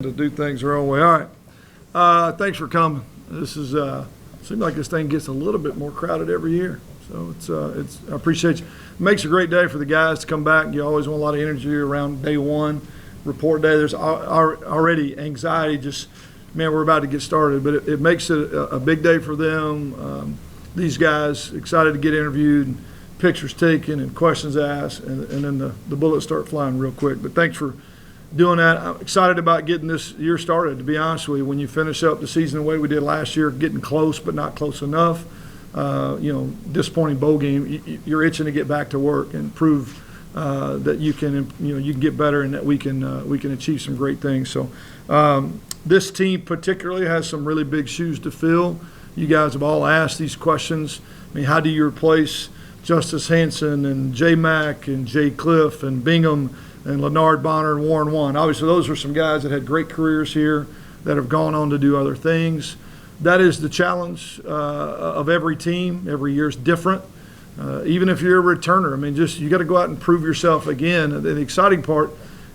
to do things their own way. All right. Thanks for coming. This is seems like this thing gets a little bit more crowded every year. So it's I appreciate you. It makes a great day for the guys to come back. You always want a lot of energy around day one, report day. There's already anxiety. Just man, we're about to get started, but it makes it a big day for them. These guys excited to get interviewed, and pictures taken, and questions asked, and then the bullets start flying real quick. But thanks for doing that. I'm excited about getting this year started, to be honest with you. When you finish up the season the way we did last year, getting close but not close enough, disappointing bowl game, you're itching to get back to work and prove that you can get better and that we can achieve some great things. So this team particularly has some really big shoes to fill. You guys have all asked these questions. I mean, how do you replace Justice Hanson and J Mack and Jay Cliff and Bingham and Leonard Bonner and Warren One? Obviously, those are some guys that had great careers here that have gone on to do other things. That is the challenge of every team. Every year is different. Even if you're a returner, I mean, you got to go out and prove yourself again. And the exciting part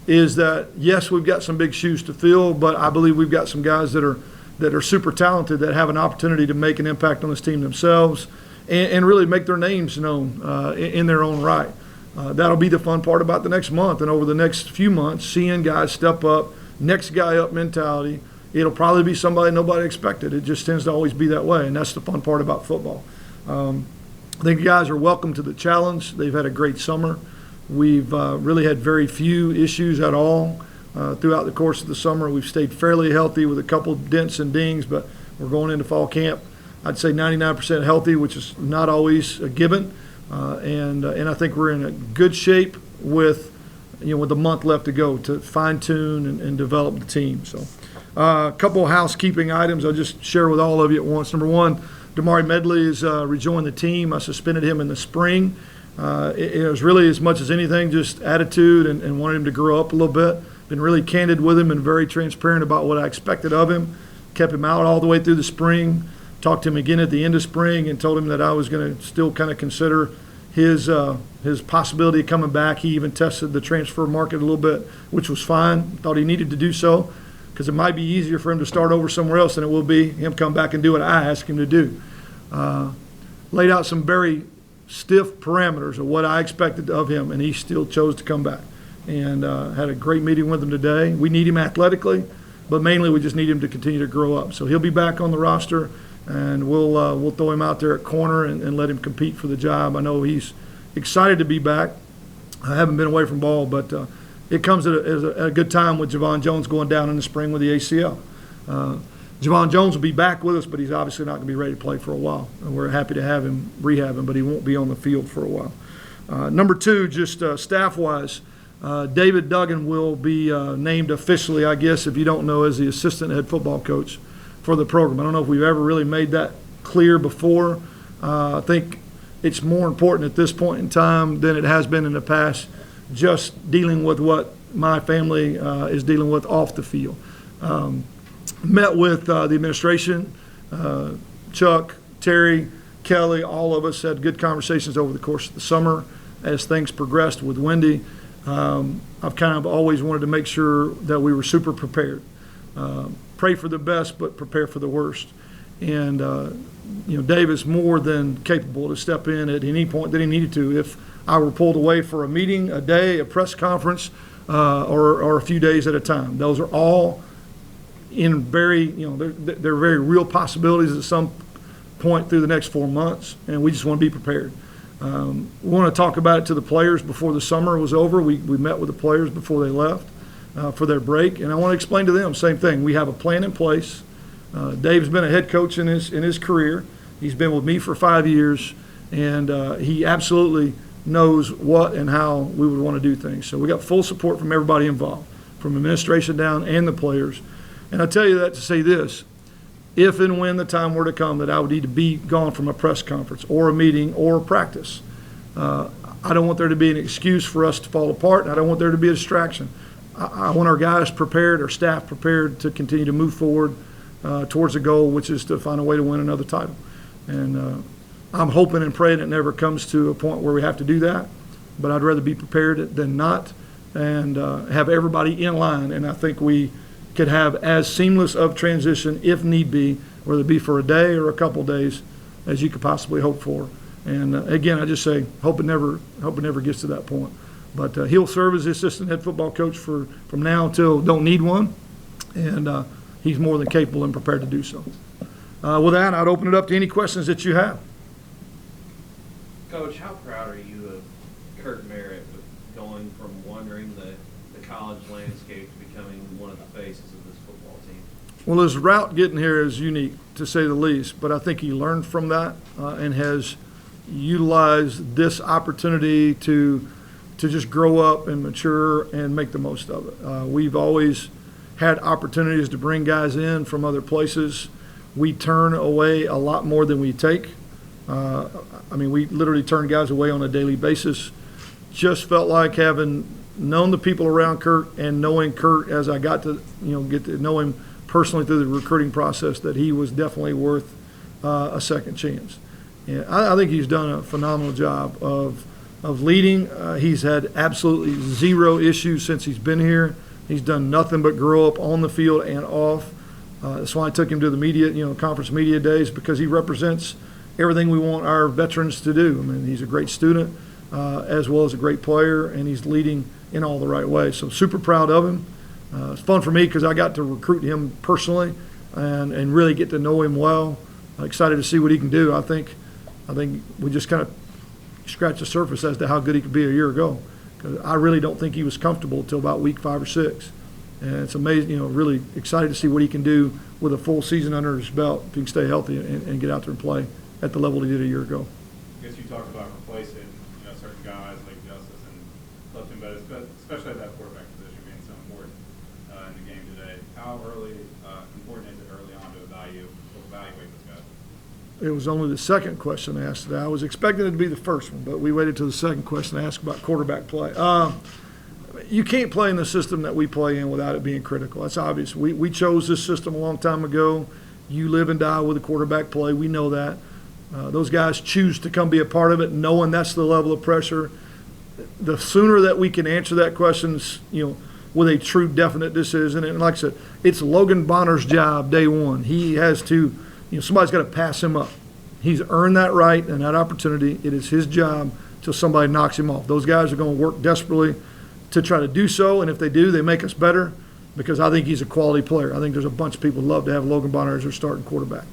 is that, yes, we've got some big shoes to fill, but I believe we've got some guys that are super talented that have an opportunity to make an impact on this team themselves and really make their names known in their own right. That'll be the fun part about the next month and over the next few months, seeing guys step up, next guy up mentality. It'll probably be somebody nobody expected. It just tends to always be that way, and that's the fun part about football. I think the guys are welcome to the challenge. They've had a great summer. We've really had very few issues at all throughout the course of the summer. We've stayed fairly healthy with a couple dents and dings, but we're going into fall camp. I'd say 99% healthy, which is not always a given. And I think we're in a good shape with a month left to go to fine-tune and develop the team. So a couple of housekeeping items I'll just share with all of you at once. Number one, Damari Medley has rejoined the team. I suspended him in the spring. It was really, as much as anything, just attitude and wanted him to grow up a little bit. Been really candid with him and very transparent about what I expected of him. Kept him out all the way through the spring. Talked to him again at the end of spring and told him that I was going to still kind of consider his possibility of coming back. He even tested the transfer market a little bit, which was fine. Thought he needed to do so because it might be easier for him to start over somewhere else than it will be him come back and do what I asked him to do. Laid out some very stiff parameters of what I expected of him, and he still chose to come back. And had a great meeting with him today. We need him athletically, but mainly we just need him to continue to grow up. So he'll be back on the roster, and we'll throw him out there at corner and let him compete for the job. I know he's excited to be back. I haven't been away from ball, but it comes at a good time with Javon Jones going down in the spring with the ACL. Javon Jones will be back with us, but he's obviously not going to be ready to play for a while. And we're happy to have him rehab him, but he won't be on the field for a while. Number two, just staff-wise, David Duggan will be named officially, I guess, if you don't know, as the assistant head football coach for the program. I don't know if we've ever really made that clear before. I think it's more important at this point in time than it has been in the past, just dealing with what my family is dealing with off the field. Met with the administration, Chuck, Terry, Kelly, all of us had good conversations over the course of the summer as things progressed with Wendy. I've kind of always wanted to make sure that we were super prepared. Pray for the best, but prepare for the worst. And, Dave is more than capable to step in at any point that he needed to. If I were pulled away for a meeting, a day, a press conference, or a few days at a time. Those are all in very, they're very real possibilities at some point through the next 4 months, and we just want to be prepared. We want to talk about it to the players before the summer was over. We met with the players before they left for their break, and I want to explain to them, same thing. We have a plan in place. Dave's been a head coach in his career. He's been with me for 5 years, and he absolutely knows what and how we would want to do things. So we got full support from everybody involved, from administration down and the players. And I tell you that to say this: if and when the time were to come that I would need to be gone from a press conference or a meeting or a practice, I don't want there to be an excuse for us to fall apart, and I don't want there to be a distraction. I want our guys prepared, our staff prepared to continue to move forward towards a goal, which is to find a way to win another title. And I'm hoping and praying it never comes to a point where we have to do that, but I'd rather be prepared than not and have everybody in line. And I think we could have as seamless of transition, if need be, whether it be for a day or a couple days, as you could possibly hope for. And again, I just say, hope it never gets to that point. But he'll serve as the assistant head football coach from now until don't need one, and he's more than capable and prepared to do so. With that, I'd open it up to any questions that you have. Coach, how proud are you of Kirk Merritt with going from wandering the college landscape to becoming one of the faces of this football team? Well, his route getting here is unique, to say the least, but I think he learned from that and has utilized this opportunity to just grow up and mature and make the most of it. We've always had opportunities to bring guys in from other places. We turn away a lot more than we take. We literally turn guys away on a daily basis. Just felt like, having known the people around Kurt and knowing Kurt as I got to get to know him personally through the recruiting process, that he was definitely worth a second chance. And I think he's done a phenomenal job of leading. He's had absolutely zero issues since he's been here. He's done nothing but grow up on the field and off. That's why I took him to the media, conference media days, because he represents everything we want our veterans to do. I mean, he's a great student as well as a great player, and he's leading in all the right ways. So super proud of him. It's fun for me because I got to recruit him personally and really get to know him well. Excited to see what he can do. I think we just kind of scratched the surface as to how good he could be a year ago. Because I really don't think he was comfortable until about week 5 or 6. And it's amazing, really excited to see what he can do with a full season under his belt if he can stay healthy and get out there and play at the level he did a year ago. I guess you talked about replacing certain guys like Justice and Clifton, but especially at that quarterback position being so important in the game today. How important is it early on to evaluate this guy? It was only the second question asked today. I was expecting it to be the first one, but we waited till the second question to ask about quarterback play. You can't play in the system that we play in without it being critical. That's obvious. We chose this system a long time ago. You live and die with the quarterback play. We know that. Those guys choose to come be a part of it, knowing that's the level of pressure. The sooner that we can answer that question, with a true, definite decision, and like I said, it's Logan Bonner's job day one. He has to, somebody's got to pass him up. He's earned that right and that opportunity. It is his job till somebody knocks him off. Those guys are going to work desperately to try to do so, and if they do, they make us better, because I think he's a quality player. I think there's a bunch of people who love to have Logan Bonner as their starting quarterback.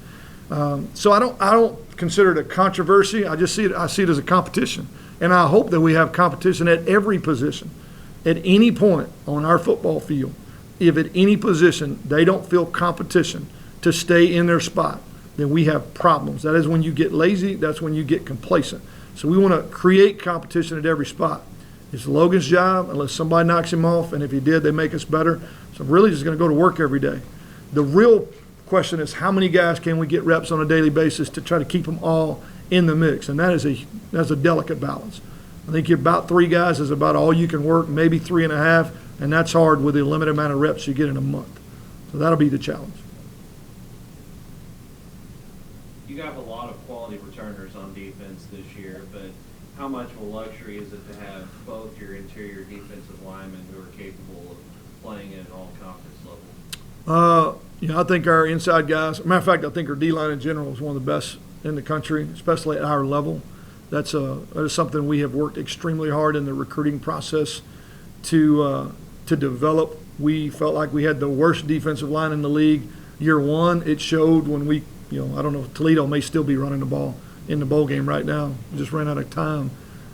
So I don't consider it a controversy. I see it as a competition, and I hope that we have competition at every position, at any point on our football field. If at any position they don't feel competition to stay in their spot, then we have problems. That is when you get lazy. That's when you get complacent. So we want to create competition at every spot. It's Logan's job unless somebody knocks him off, and if he did, they make us better. So I'm really just going to go to work every day. The real question is, how many guys can we get reps on a daily basis to try to keep them all in the mix? And that's a delicate balance. I think about 3 guys is about all you can work, maybe 3.5, and that's hard with the limited amount of reps you get in a month. So that'll be the challenge. You have a lot of quality returners on defense this year, but how much of a luxury is it to have both your interior defensive linemen who are capable of playing at an all-conference level? I think our inside guys, matter of fact, I think our D-line in general is one of the best in the country, especially at our level. That is something we have worked extremely hard in the recruiting process to develop. We felt like we had the worst defensive line in the league year one. It showed when we, I don't know, Toledo may still be running the ball in the bowl game right now. We just ran out of time.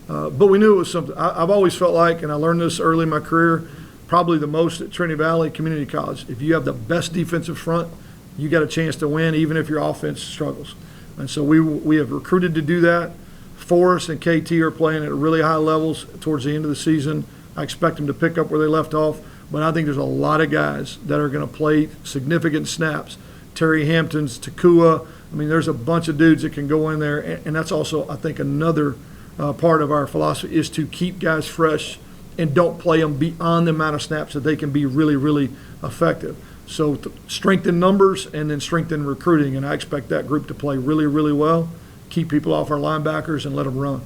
But we knew it was something. I've always felt like, and I learned this early in my career, probably the most at Trinity Valley Community College. If you have the best defensive front, you got a chance to win, even if your offense struggles. And so we have recruited to do that. Forrest and KT are playing at really high levels towards the end of the season. I expect them to pick up where they left off, but I think there's a lot of guys that are going to play significant snaps. Terry Hamptons, Takua. There's a bunch of dudes that can go in there, and that's also, I think, another part of our philosophy is to keep guys fresh and don't play them beyond the amount of snaps that they can be really, really effective. So strengthen numbers and then strengthen recruiting, and I expect that group to play really, really well, keep people off our linebackers and let them run.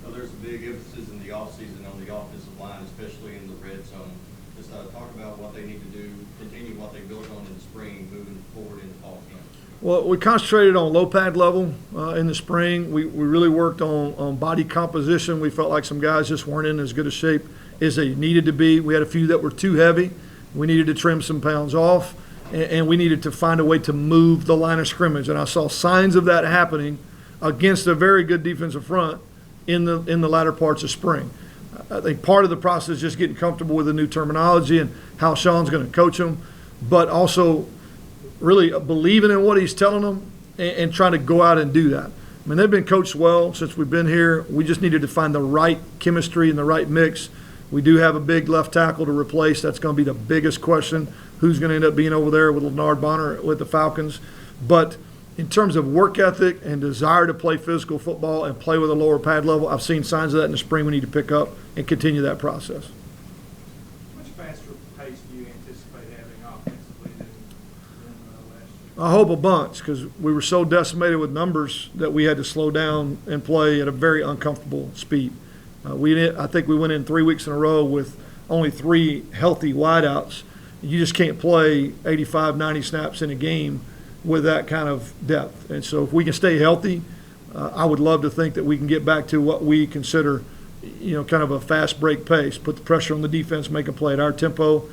Well, there's a big emphasis in the offseason on the offensive line, especially in the red zone. just talk about what they need to do, continue what they built on in the spring, moving forward into fall camp. Well, we concentrated on low pad level in the spring. We really worked on body composition. We felt like some guys just weren't in as good a shape as they needed to be. We had a few that were too heavy. We needed to trim some pounds off, and we needed to find a way to move the line of scrimmage. And I saw signs of that happening against a very good defensive front in the latter parts of spring. I think part of the process is just getting comfortable with the new terminology and how Sean's going to coach them, but also really believing in what he's telling them and trying to go out and do that. I mean, they've been coached well since we've been here. We just needed to find the right chemistry and the right mix. We do have a big left tackle to replace. That's going to be the biggest question. Who's going to end up being over there with Leonard Bonner with the Falcons? But in terms of work ethic and desire to play physical football and play with a lower pad level, I've seen signs of that in the spring. We need to pick up and continue that process. Much faster pace do you anticipate having offensively than last year? I hope a bunch, because we were so decimated with numbers that we had to slow down and play at a very uncomfortable speed. I think we went in 3 weeks in a row with only 3 healthy wideouts. You just can't play 85, 90 snaps in a game with that kind of depth. And so if we can stay healthy, I would love to think that we can get back to what we consider, kind of a fast break pace, put the pressure on the defense, make a play at our tempo.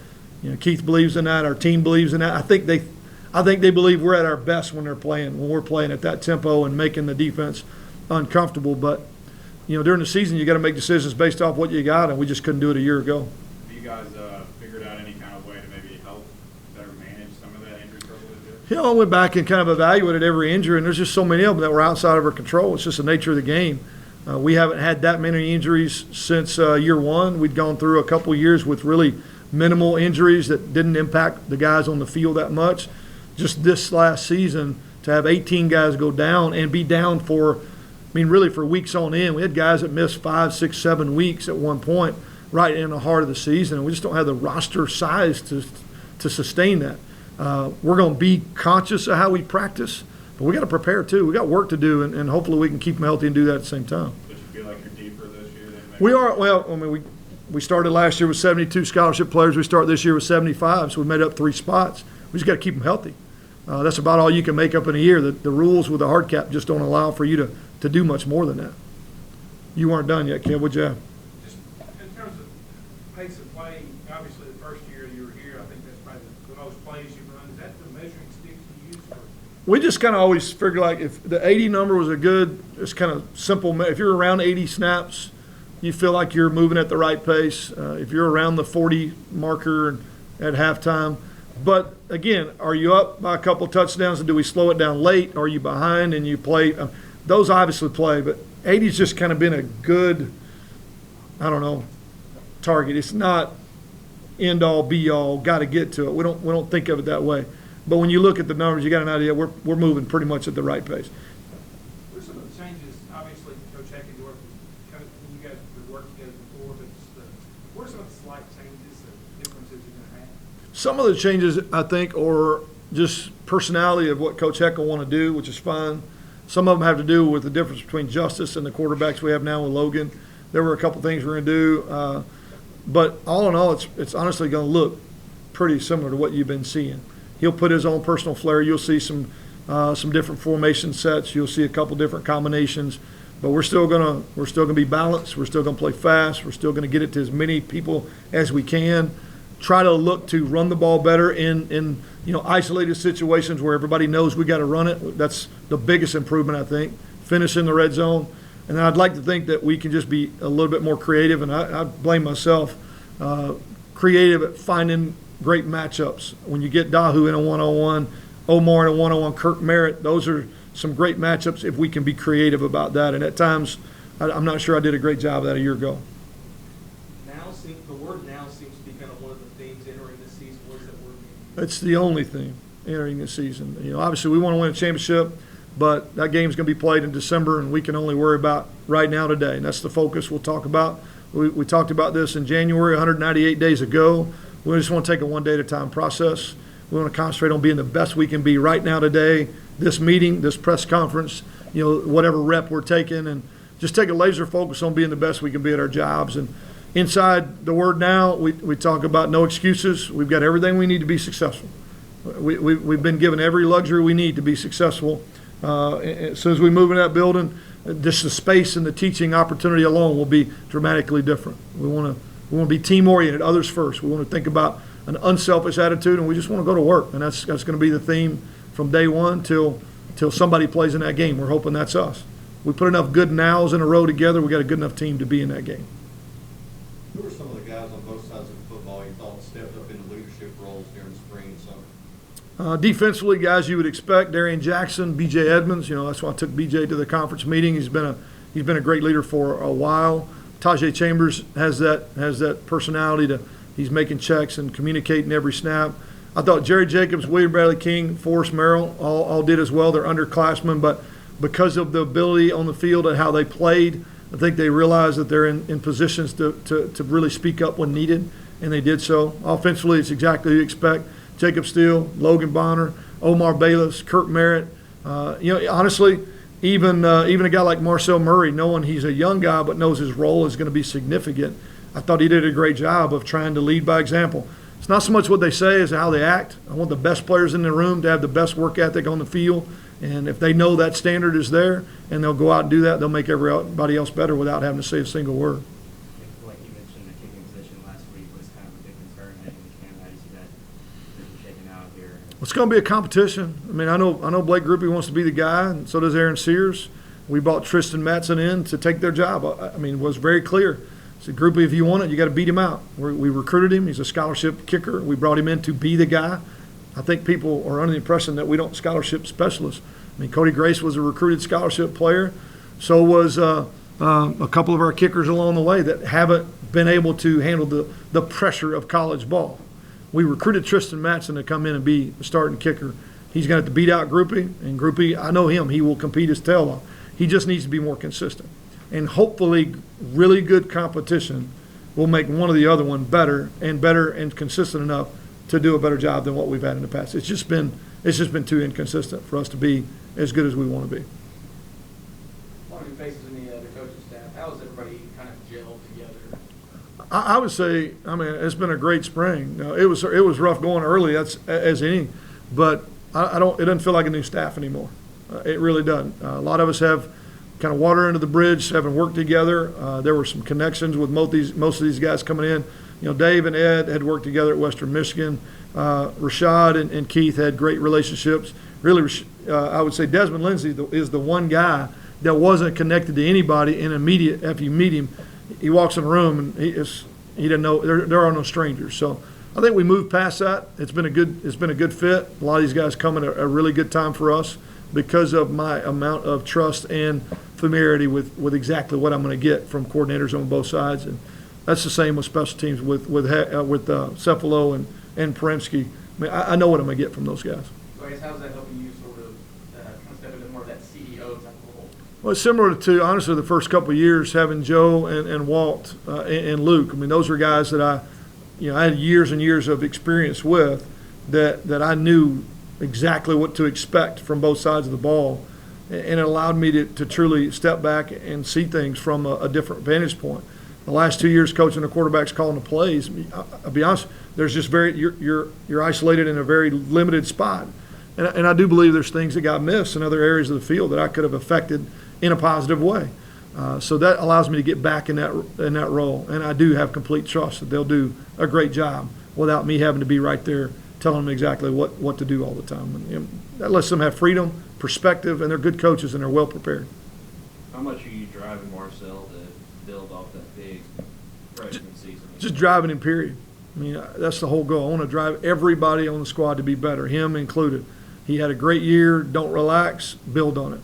Keith believes in that. Our team believes in that. I think they believe we're at our best when we're playing at that tempo and making the defense uncomfortable. But, during the season, you got to make decisions based off what you got, and we just couldn't do it a year ago. Have you guys figured out any kind of way to maybe help better manage some of that injury trouble this year? I went back and kind of evaluated every injury, and there's just so many of them that were outside of our control. It's just the nature of the game. We haven't had that many injuries since year one. We'd gone through a couple years with really minimal injuries that didn't impact the guys on the field that much. Just this last season, to have 18 guys go down and be down for weeks on end. We had guys that missed 5, 6, 7 weeks at one point right in the heart of the season, and we just don't have the roster size to sustain that. We're going to be conscious of how we practice, but we got to prepare too. We got work to do, and hopefully we can keep them healthy and do that at the same time. But you feel like you're deeper this year than maybe? We are. Well, we started last year with 72 scholarship players. We start this year with 75, so we made up 3 spots. We just got to keep them healthy. That's about all you can make up in a year. The rules with the hard cap just don't allow for you to do much more than that. You weren't done yet, Kev. What'd you have? Just in terms of pace of play, obviously the first year you were here, I think that's probably the most plays you've run. Is that the measuring stick you use? We just kind of always figured like if the 80 number was a good, it's kind of simple. If you're around 80 snaps, you feel like you're moving at the right pace. If you're around the 40 marker at halftime. But again, are you up by a couple touchdowns and do we slow it down late? Are you behind and you play? Those obviously play, but 80's just kind of been a good, target. It's not end all be all. Got to get to it. We don't think of it that way. But when you look at the numbers, you got an idea. We're moving pretty much at the right pace. What are some of the changes? Obviously, Coach Hackendorf kind of you guys have worked together before, but what are some of the slight changes or differences you're going to have? Some of the changes I think are just personality of what Coach Heck will want to do, which is fine. Some of them have to do with the difference between Justice and the quarterbacks we have now with Logan. There were a couple things we're going to do, but all in all, it's honestly going to look pretty similar to what you've been seeing. He'll put his own personal flair. You'll see some different formation sets. You'll see a couple different combinations, but we're still gonna be balanced. We're still gonna play fast. We're still gonna get it to as many people as we can. Try to look to run the ball better in isolated situations where everybody knows we got to run it. That's the biggest improvement, I think. Finish in the red zone. And I'd like to think that we can just be a little bit more creative, and I blame myself, creative at finding great matchups. When you get Dahu in a one-on-one, Omar in a one-on-one, Kirk Merritt, those are some great matchups if we can be creative about that. And at times, I'm not sure I did a great job of that a year ago. The word now seems to be kind of one of the themes entering this season. What does that word mean? It's the only thing entering this season. Obviously we want to win a championship, but that game's going to be played in December, and we can only worry about right now today. And that's the focus we'll talk about. We talked about this in January, 198 days ago. We just want to take a one day at a time process. We want to concentrate on being the best we can be right now today, this meeting, this press conference, whatever rep we're taking, and just take a laser focus on being the best we can be at our jobs. And inside the word now, we talk about no excuses. We've got everything we need to be successful. We've been given every luxury we need to be successful. As soon as we move in that building, just the space and the teaching opportunity alone will be dramatically different. We want to be team oriented, others first. We want to think about an unselfish attitude, and we just want to go to work. And that's going to be the theme from day one till somebody plays in that game. We're hoping that's us. We put enough good nows in a row together, we got a good enough team to be in that game. Who are some of the guys on both sides of the football you thought stepped up into leadership roles during the spring and summer? Defensively, guys you would expect, Darian Jackson, B.J. Edmonds. That's why I took B.J. to the conference meeting. He's been a great leader for a while. Tajay Chambers has that personality he's making checks and communicating every snap. I thought Jerry Jacobs, William Bradley King, Forrest Merrill all did as well. They're underclassmen, but because of the ability on the field and how they played, I think they realized that they're in positions to really speak up when needed, and they did so. Offensively, it's exactly what you expect. Jacob Steele, Logan Bonner, Omar Bayless, Kurt Merritt. Honestly, even a guy like Marcel Murray, knowing he's a young guy but knows his role is going to be significant, I thought he did a great job of trying to lead by example. It's not so much what they say as how they act. I want the best players in the room to have the best work ethic on the field, and if they know that standard is there and they'll go out and do that, they'll make everybody else better without having to say a single word. Like you mentioned, the kicking position last week was kind of a big concern heading into camp. How do you see that shaking out here? It's going to be a competition. I mean, I know Blake Grupe wants to be the guy, and so does Aaron Sears. We brought Tristan Matson in to take their job. I mean, it was very clear. I said, Grupe, if you want it, you got to beat him out. We recruited him. He's a scholarship kicker. We brought him in to be the guy. I think people are under the impression that we don't scholarship specialists. I mean, Cody Grace was a recruited scholarship player. So was a couple of our kickers along the way that haven't been able to handle the pressure of college ball. We recruited Tristan Matson to come in and be a starting kicker. He's going to have to beat out Grupe, and Grupe, I know him. He will compete his tail off. He just needs to be more consistent. And hopefully really good competition will make one or the other one better and consistent enough to do a better job than what we've had in the past. It's just been too inconsistent for us to be as good as we want to be. A lot of new faces in the coaching staff. How has everybody kind of gelled together? I would say, I mean, it's been a great spring. It was rough going early, that's as any, but it doesn't feel like a new staff anymore. It really doesn't. A lot of us have kind of water under the bridge, having worked together. There were some connections with most of these guys coming in. Dave and Ed had worked together at Western Michigan. Rashad and Keith had great relationships. Really, I would say Desmond Lindsay is the one guy that wasn't connected to anybody. And immediate after you meet him, he walks in the room and he doesn't know there are no strangers. So I think we moved past that. It's been a good fit. A lot of these guys come at a really good time for us because of my amount of trust and familiarity with exactly what I'm going to get from coordinators on both sides. And that's the same with special teams with Cephalo and Peremski. I mean, I know what I'm going to get from those guys. So I guess how's that helping you sort of kind of step into more of that CEO type of role? Well, it's similar to, honestly, the first couple of years having Joe and Walt and Luke. I mean, those are guys that I had years and years of experience with that I knew exactly what to expect from both sides of the ball. And it allowed me to truly step back and see things from a different vantage point. The last 2 years coaching the quarterbacks, calling the plays, I'll be honest, there's just you're isolated in a very limited spot. And I do believe there's things that got missed in other areas of the field that I could have affected in a positive way. So that allows me to get back in that role. And I do have complete trust that they'll do a great job without me having to be right there telling them exactly what to do all the time. And that lets them have freedom, perspective, and they're good coaches and they're well prepared. How much are you driving Marcel to build off that big freshman season? Just driving him, period. I mean, that's the whole goal. I want to drive everybody on the squad to be better, him included. He had a great year. Don't relax. Build on it.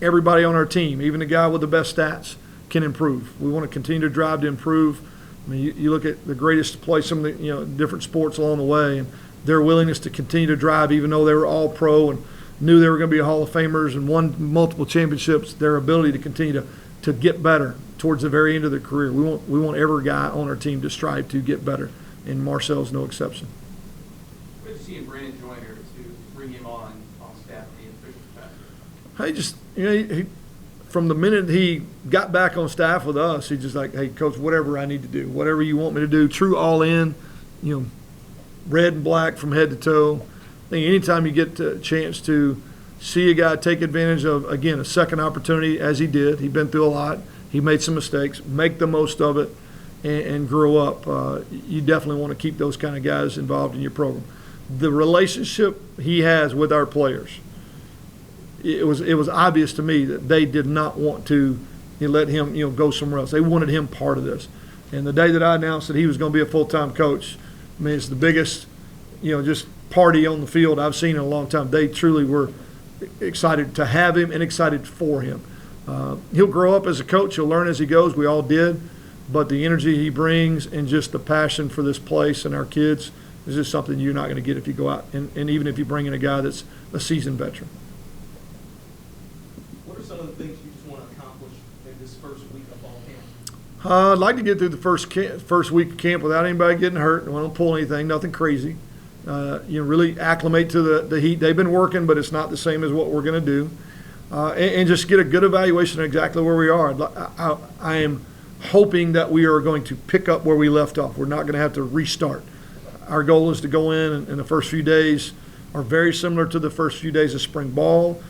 Everybody on our team, even the guy with the best stats, can improve. We want to continue to drive to improve. I mean, you look at the greatest to play some of the different sports along the way, and their willingness to continue to drive, even though they were all pro and knew they were going to be Hall of Famers and won multiple championships. Their ability to continue to get better towards the very end of their career. We want every guy on our team to strive to get better, and Marcel's no exception. What did you see in Brandon Joyner to bring him on staff in the official capacity? He just, from the minute he got back on staff with us, he's just like, hey, Coach, whatever I need to do, whatever you want me to do, true all in, red and black from head to toe. I think anytime you get a chance to see a guy take advantage of, again, a second opportunity, as he did, he'd been through a lot, he made some mistakes, make the most of it, and grow up. You definitely want to keep those kind of guys involved in your program. The relationship he has with our players, it was obvious to me that they did not want to let him go somewhere else. They wanted him part of this. And the day that I announced that he was going to be a full-time coach, I mean, it's the biggest just party on the field I've seen in a long time. They truly were excited to have him and excited for him. He'll grow up as a coach. He'll learn as he goes. We all did. But the energy he brings and just the passion for this place and our kids is just something you're not going to get if you go out and even if you bring in a guy that's a seasoned veteran. What are some of the things you just want to accomplish in this first week of fall camp? I'd like to get through the first week of camp without anybody getting hurt. We don't pull anything, nothing crazy. Really acclimate to the heat. They've been working, but it's not the same as what we're going to do. And just get a good evaluation of exactly where we are. I am hoping that we are going to pick up where we left off. We're not going to have to restart. Our goal is to go in, and the first few days are very similar to the first few days of spring ball.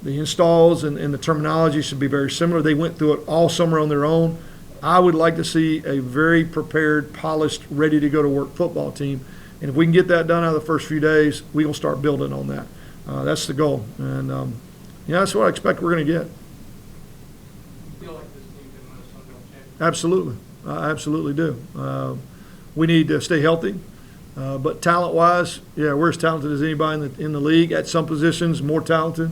The installs and the terminology should be very similar. They went through it all summer on their own. I would like to see a very prepared, polished, ready to go to work football team. And if we can get that done out of the first few days, we will start building on that. That's the goal. And, that's what I expect we're going to get. You feel like this team can win a Sun Belt championship? Absolutely. I absolutely do. We need to stay healthy. But talent-wise, we're as talented as anybody in the league. At some positions, more talented.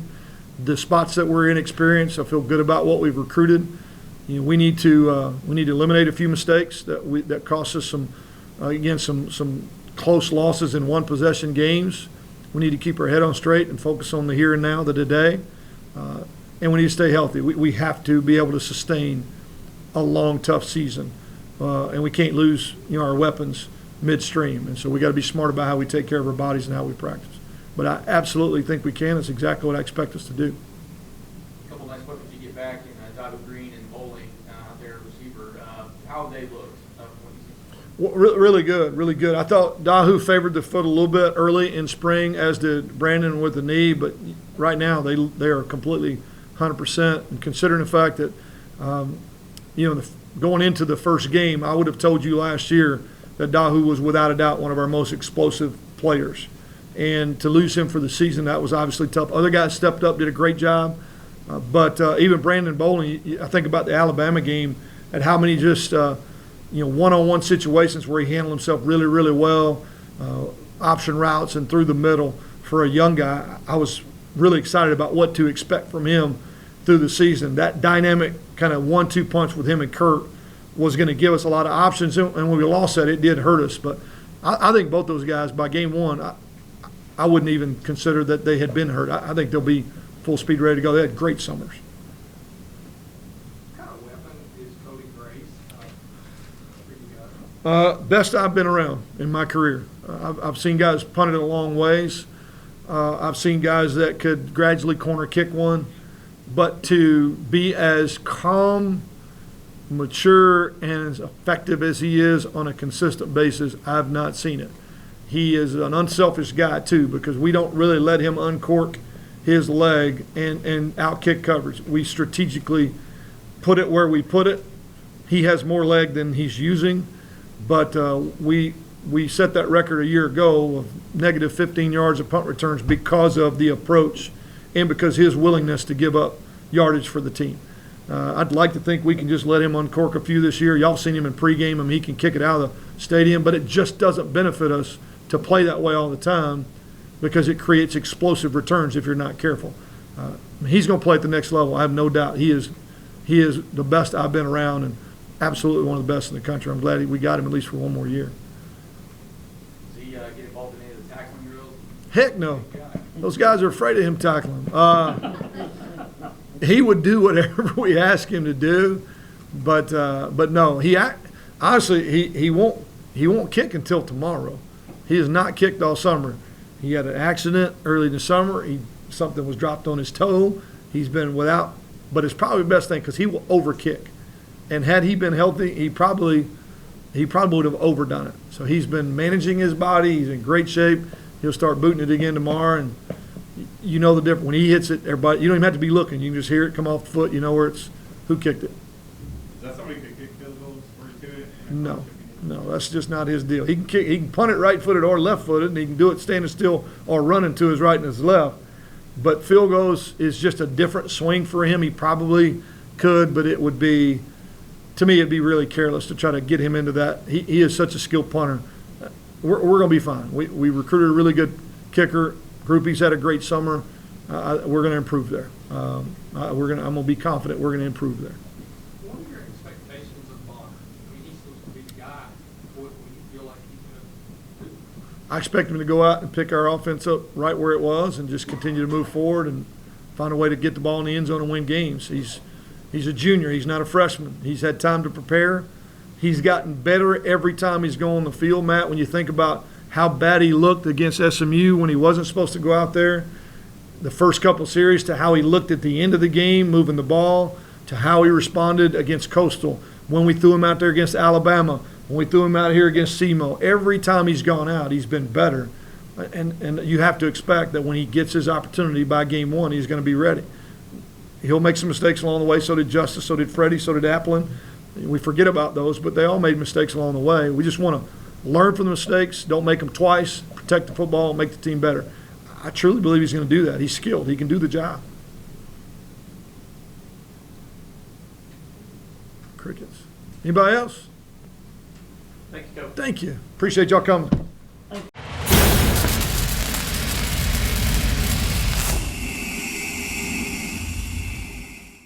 The spots that we're inexperienced, I feel good about what we've recruited. We need to eliminate a few mistakes that cost us some close losses in one possession games. We need to keep our head on straight and focus on the here and now, the today. And we need to stay healthy. We have to be able to sustain a long, tough season. And we can't lose our weapons midstream. And so we got to be smart about how we take care of our bodies and how we practice. But I absolutely think we can. It's exactly what I expect us to do. A couple nice weapons you get back in Davu Green and Bowling out there, receiver. How have they looked? Well, really good, really good. I thought Dahu favored the foot a little bit early in spring, as did Brandon with the knee, but right now they are completely 100%. And considering the fact that, going into the first game, I would have told you last year that Dahu was without a doubt one of our most explosive players. And to lose him for the season, that was obviously tough. Other guys stepped up, did a great job. But even Brandon Bowling, I think about the Alabama game and how many just one-on-one situations where he handled himself really, really well, option routes and through the middle for a young guy. I was really excited about what to expect from him through the season. That dynamic kind of 1-2 punch with him and Kurt was going to give us a lot of options, and when we lost that, it did hurt us. But I think both those guys, by game one, I wouldn't even consider that they had been hurt. I think they'll be full speed ready to go. They had great summers. What kind of weapon is Cody Grace? For you guys? Best I've been around in my career. I've seen guys punt it a long ways. I've seen guys that could gradually corner kick one. But to be as calm, mature, and as effective as he is on a consistent basis, I've not seen it. He is an unselfish guy, too, because we don't really let him uncork his leg and out-kick coverage. We strategically put it where we put it. He has more leg than he's using, but we set that record a year ago of negative 15 yards of punt returns because of the approach and because his willingness to give up yardage for the team. I'd like to think we can just let him uncork a few this year. Y'all seen him in pregame. I mean, he can kick it out of the stadium, but it just doesn't benefit us to play that way all the time because it creates explosive returns if you're not careful. He's going to play at the next level. I have no doubt. He is the best I've been around and absolutely one of the best in the country. I'm glad we got him at least for one more year. Does he get involved in any of the tackling drills? Heck no. Those guys are afraid of him tackling. He would do whatever we ask him to do, but no. Honestly, he won't kick until tomorrow. He has not kicked all summer. He had an accident early in the summer. Something was dropped on his toe. He's been without but it's probably the best thing because he will overkick. And had he been healthy, he probably would have overdone it. So he's been managing his body. He's in great shape. He'll start booting it again tomorrow, and you know the difference. When he hits it, everybody, you don't even have to be looking. You can just hear it come off the foot. You know who kicked it. Is that somebody who could kick field goals where he's good? No, that's just not his deal. He can punt it right-footed or left-footed, and he can do it standing still or running to his right and his left. But field goals is just a different swing for him. He probably could, but it would be, to me, it'd be really careless to try to get him into that. He is such a skilled punter. We're going to be fine. We recruited a really good kicker. Groupie's had a great summer. We're going to improve there. I'm going to be confident we're going to improve there. What are your expectations of Bonner? I mean, he's supposed to be the guy. What do you feel like he's going to do? I expect him to go out and pick our offense up right where it was and just continue to move forward and find a way to get the ball in the end zone and win games. He's a junior. He's not a freshman. He's had time to prepare. He's gotten better every time he's going on the field, Matt, when you think about how bad he looked against SMU when he wasn't supposed to go out there, the first couple series, to how he looked at the end of the game moving the ball, to how he responded against Coastal, when we threw him out there against Alabama, when we threw him out here against SEMO. Every time he's gone out, he's been better. And you have to expect that when he gets his opportunity by game one, he's going to be ready. He'll make some mistakes along the way. So did Justice, so did Freddie, so did Applin. We forget about those, but they all made mistakes along the way. We just want to learn from the mistakes, don't make them twice, protect the football, make the team better. I truly believe he's going to do that. He's skilled. He can do the job. Crickets. Anybody else? Thank you, Coach. Thank you. Appreciate y'all coming.